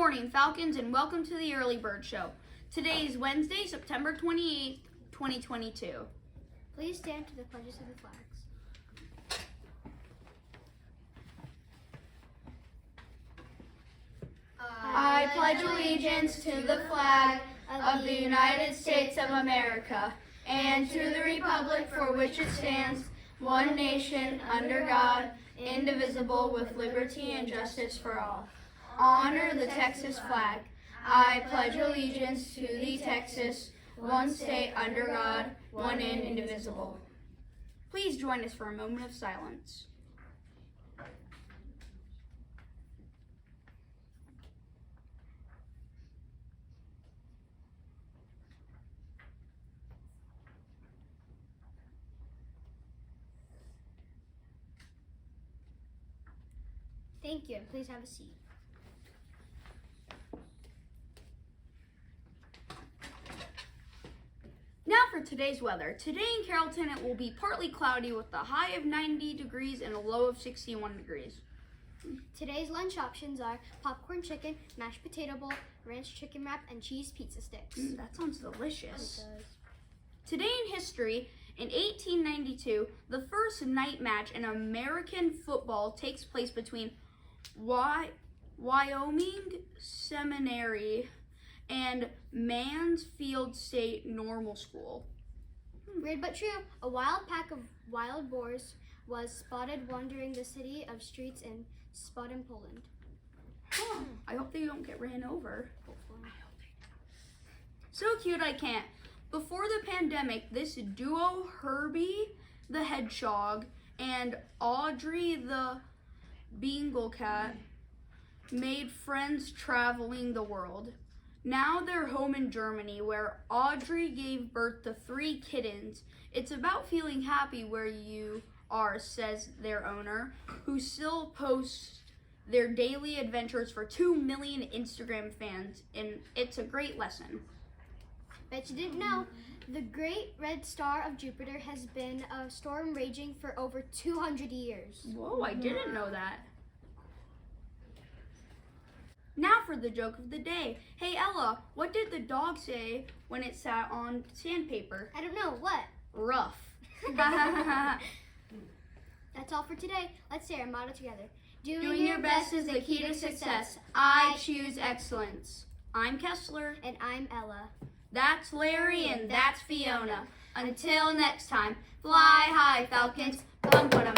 morning, Falcons, and welcome to the Early Bird Show. Today is Wednesday, September 28th, 2022. Please stand to the pledges of the flags. I pledge allegiance to the flag of the United States of America and to the republic for which it stands, one nation, under God, indivisible, with liberty and justice for all. Honor the Texas flag. I pledge allegiance to the Texas, one state under God, one and indivisible. Please join us for a moment of silence. Thank you, and please have a seat. Now for today's weather. Today in Carrollton it will be partly cloudy with a high of 90 degrees and a low of 61 degrees. Today's lunch options are popcorn chicken, mashed potato bowl, ranch chicken wrap, and cheese pizza sticks. That sounds delicious. It does. Today in history, in 1892, the first night match in American football takes place between Wyoming Seminary and Mansfield State Normal School. Weird but true, a wild pack of wild boars was spotted wandering the city of streets in Spodin, Poland. Huh. I hope they don't get ran over. Hopefully. So cute I can't. Before the pandemic, this duo, Herbie the Hedgehog and Audrey the Bengal Cat, made friends traveling the world. Now they're home in Germany, where Audrey gave birth to 3 kittens. It's about feeling happy where you are, says their owner, who still posts their daily adventures for 2 million Instagram fans, and it's a great lesson. Bet you didn't know, the Great Red Star of Jupiter has been a storm raging for over 200 years. Whoa, I didn't know that. Now for the joke of the day. Hey Ella, what did the dog say when it sat on sandpaper? I don't know, what? Rough. That's all for today. Let's say our motto together. Doing your best is the key to success. I choose excellence. I'm Kessler. And I'm Ella. That's Larry and that's Fiona. Until next time, fly high, Falcons. Bum, ba-dum.